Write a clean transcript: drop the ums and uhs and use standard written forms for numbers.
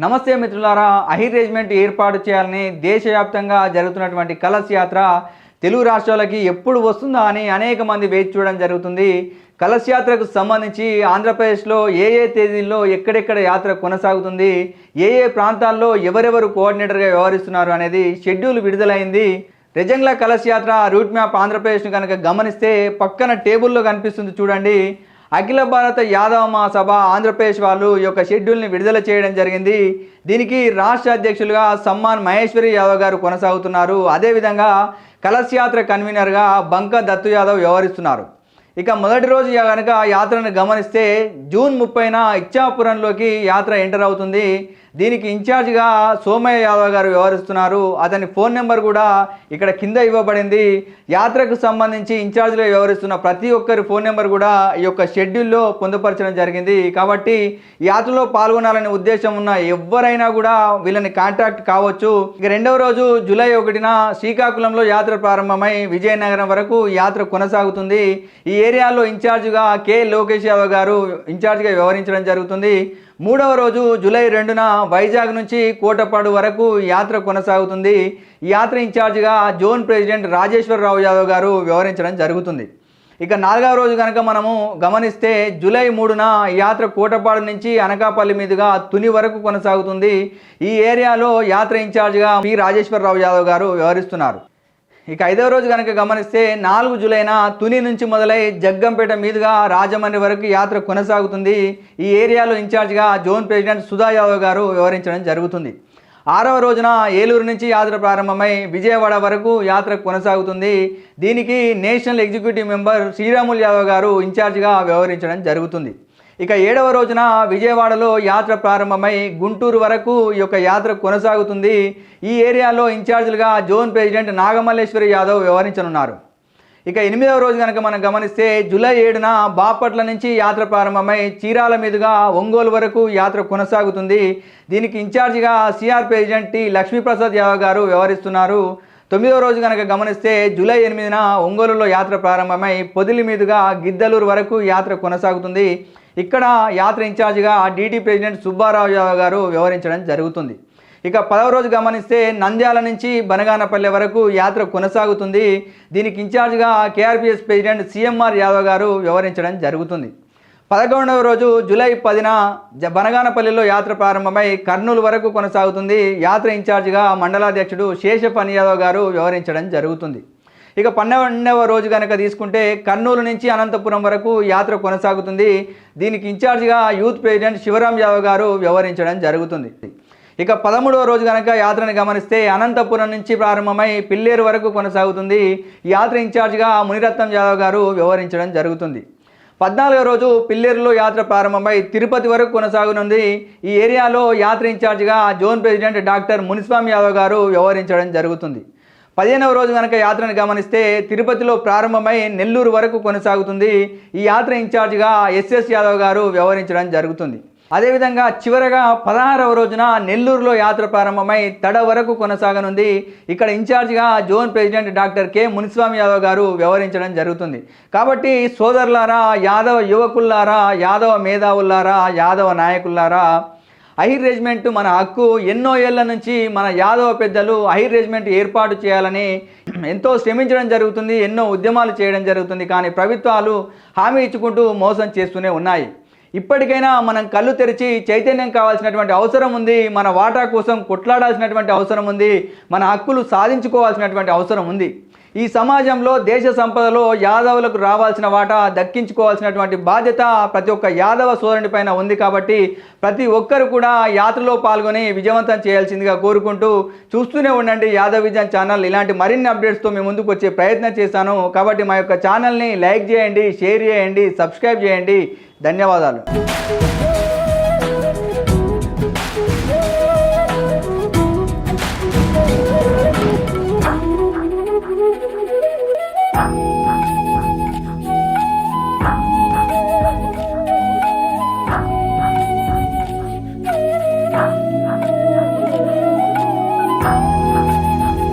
నమస్తే మిత్రులారా, అహిర్ రెజిమెంట్ ఏర్పాటు చేయాలని దేశవ్యాప్తంగా జరుగుతున్నటువంటి కలశ యాత్ర తెలుగు రాష్ట్రాలకి ఎప్పుడు వస్తుందా అని అనేక మంది వేచి చూడడం జరుగుతుంది. కలశ యాత్రకు సంబంధించి ఆంధ్రప్రదేశ్లో ఏ తేదీల్లో ఎక్కడెక్కడ యాత్ర కొనసాగుతుంది, ఏ ప్రాంతాల్లో ఎవరెవరు కోఆర్డినేటర్గా వ్యవహరిస్తున్నారు అనేది షెడ్యూల్ విడుదలైంది. రెజంగ్ల కలశ యాత్ర రూట్ మ్యాప్ ఆంధ్రప్రదేశ్ను కనుక గమనిస్తే పక్కన టేబుల్లో కనిపిస్తుంది చూడండి. అఖిల భారత యాదవ మహాసభ ఆంధ్రప్రదేశ్ వాళ్ళు ఈ యొక్క షెడ్యూల్ని విడుదల చేయడం జరిగింది. దీనికి రాష్ట్ర అధ్యక్షులుగా సమ్మాన్ మహేశ్వరి యాదవ్ గారు కొనసాగుతున్నారు. అదేవిధంగా కలశ యాత్ర కన్వీనర్గా బంక దత్తు యాదవ్ వ్యవహరిస్తున్నారు. ఇక మొదటి రోజు కనుక యాత్రను గమనిస్తే జూన్ 30న ఇచ్చాపురంలోకి యాత్ర ఎంటర్ అవుతుంది. దీనికి ఇన్ఛార్జిగా సోమయ్య యాదవ్ గారు వ్యవహరిస్తున్నారు. అతని ఫోన్ నెంబర్ కూడా ఇక్కడ కింద ఇవ్వబడింది. యాత్రకు సంబంధించి ఇన్ఛార్జిగా వ్యవహరిస్తున్న ప్రతి ఒక్కరి ఫోన్ నెంబర్ కూడా ఈ యొక్క షెడ్యూల్లో పొందుపరచడం జరిగింది. కాబట్టి యాత్రలో పాల్గొనాలనే ఉద్దేశం ఉన్న ఎవరైనా కూడా వీళ్ళని కాంటాక్ట్ కావచ్చు. ఇక రెండవ రోజు జూలై 1న శ్రీకాకుళంలో యాత్ర ప్రారంభమై విజయనగరం వరకు యాత్ర కొనసాగుతుంది. ఈ ఏరియాలో ఇన్ఛార్జిగా కె లోకేష్ యాదవ్ గారు ఇన్ఛార్జిగా వ్యవహరించడం జరుగుతుంది. మూడవ రోజు జూలై 2న వైజాగ్ నుంచి కోటపాడు వరకు యాత్ర కొనసాగుతుంది. ఈ యాత్ర ఇన్ఛార్జిగా జోన్ ప్రెసిడెంట్ రాజేశ్వరరావు యాదవ్ గారు వ్యవహరించడం జరుగుతుంది. ఇక నాలుగవ రోజు కనుక మనము గమనిస్తే జూలై 3న యాత్ర కోటపాడు నుంచి అనకాపల్లి మీదుగా తుని వరకు కొనసాగుతుంది. ఈ ఏరియాలో యాత్ర ఇన్ఛార్జిగా పి రాజేశ్వరరావు యాదవ్ గారు వ్యవహరిస్తున్నారు. ఇక ఐదవ రోజు కనుక గమనిస్తే 4 జూలైన తుని నుంచి మొదలై జగ్గంపేట మీదుగా రాజమండ్రి వరకు యాత్ర కొనసాగుతుంది. ఈ ఏరియాలో ఇన్ఛార్జిగా జోన్ ప్రెసిడెంట్ సుధా యాదవ్ గారు వ్యవహరించడం జరుగుతుంది. 6వ రోజున ఏలూరు నుంచి యాత్ర ప్రారంభమై విజయవాడ వరకు యాత్ర కొనసాగుతుంది. దీనికి national executive member Sriramulu Yadav గారు ఇన్ఛార్జిగా వ్యవహరించడం జరుగుతుంది. ఇక 7వ రోజున విజయవాడలో యాత్ర ప్రారంభమై గుంటూరు వరకు ఈ యొక్క యాత్ర కొనసాగుతుంది. ఈ ఏరియాలో ఇన్ఛార్జీలుగా జోన్ ప్రెసిడెంట్ నాగమల్లేశ్వరి యాదవ్ వ్యవహరించనున్నారు. ఇక 8వ రోజు కనుక మనం గమనిస్తే జూలై 7న బాపట్ల నుంచి యాత్ర ప్రారంభమై చీరాల మీదుగా ఒంగోలు వరకు యాత్ర కొనసాగుతుంది. దీనికి ఇన్ఛార్జిగా CR president T Lakshmi Prasad Yadav గారు వ్యవహరిస్తున్నారు. 9వ రోజు కనుక గమనిస్తే జూలై 8న ఒంగోలులో యాత్ర ప్రారంభమై పొదిలి మీదుగా గిద్దలూరు వరకు యాత్ర కొనసాగుతుంది. ఇక్కడ యాత్ర ఇన్ఛార్జిగా డిటి ప్రెసిడెంట్ సుబ్బారావు యాదవ్ గారు వ్యవహరించడం జరుగుతుంది. ఇక 10వ రోజు గమనిస్తే నంద్యాల నుంచి బనగానపల్లె వరకు యాత్ర కొనసాగుతుంది. దీనికి ఇన్ఛార్జిగా కేఆర్పిఎస్ ప్రెసిడెంట్ సిఎంఆర్ యాదవ్ గారు వ్యవహరించడం జరుగుతుంది. 11వ రోజు జూలై 10న బనగానపల్లిలో యాత్ర ప్రారంభమై కర్నూలు వరకు కొనసాగుతుంది. యాత్ర ఇన్ఛార్జిగా మండలాధ్యక్షుడు శేషపని యాదవ్ గారు వ్యవహరించడం జరుగుతుంది. ఇక 12వ రోజు కనుక తీసుకుంటే కర్నూలు నుంచి అనంతపురం వరకు యాత్ర కొనసాగుతుంది. దీనికి ఇన్ఛార్జిగా యూత్ ప్రెసిడెంట్ శివరాం యాదవ్ గారు వ్యవహరించడం జరుగుతుంది. ఇక 13వ రోజు కనుక యాత్రను గమనిస్తే అనంతపురం నుంచి ప్రారంభమై పిల్లేరు వరకు కొనసాగుతుంది. యాత్ర ఇన్ఛార్జిగా మునిరత్నం యాదవ్ గారు వ్యవహరించడం జరుగుతుంది. 14వ రోజు పిల్లేరులో యాత్ర ప్రారంభమై తిరుపతి వరకు కొనసాగనుంది. ఈ ఏరియాలో యాత్ర ఇన్ఛార్జిగా zone president doctor Muniswamy Yadav గారు వ్యవహరించడం జరుగుతుంది. 15వ రోజు కనుక యాత్రను గమనిస్తే తిరుపతిలో ప్రారంభమై నెల్లూరు వరకు కొనసాగుతుంది. ఈ యాత్ర ఇన్ఛార్జిగా ఎస్ఎస్ యాదవ్ గారు వ్యవహరించడం జరుగుతుంది. అదేవిధంగా చివరగా 16వ రోజున నెల్లూరులో యాత్ర ప్రారంభమై తడ వరకు కొనసాగనుంది. ఇక్కడ ఇన్ఛార్జిగా zone president doctor K Muniswamy Yadav గారు వ్యవహరించడం జరుగుతుంది. కాబట్టి సోదరులారా, యాదవ యువకుల్లారా, యాదవ మేధావుల్లారా, యాదవ నాయకుల్లారా, అహిర్ రెజిమెంట్ మన హక్కు. ఎన్నో ఏళ్ల నుంచి మన యాదవ పెద్దలు అహిర్ రెజిమెంట్ ఏర్పాటు చేయాలని ఎంతో శ్రమించడం జరుగుతుంది, ఎన్నో ఉద్యమాలు చేయడం జరుగుతుంది. కానీ ప్రభుత్వాలు హామీ ఇచ్చుకుంటూ మోసం చేస్తూనే ఉన్నాయి. ఇప్పటికైనా మనం కళ్ళు తెరిచి చైతన్యం కావాల్సినటువంటి అవసరం ఉంది. మన వాటా కోసం కొట్లాడాల్సినటువంటి అవసరం ఉంది. మన హక్కులు సాధించుకోవాల్సినటువంటి అవసరం ఉంది. ఈ సమాజంలో దేశ సంపదలో యాదవులకు రావాల్సిన వాటా దక్కించుకోవాల్సినటువంటి బాధ్యత ప్రతి ఒక్క యాదవ సోదరుని పైన ఉంది. కాబట్టి ప్రతి ఒక్కరు కూడా యాత్రలో పాల్గొని విజయవంతం చేయాల్సిందిగా కోరుకుంటూ చూస్తూనే ఉండండి యాదవ్ విజన్ ఛానల్. ఇలాంటి మరిన్ని అప్డేట్స్తో మేము ముందుకు వచ్చే ప్రయత్నం చేశాను. కాబట్టి మా యొక్క ఛానల్ని లైక్ చేయండి, షేర్ చేయండి, సబ్స్క్రైబ్ చేయండి. ధన్యవాదాలు.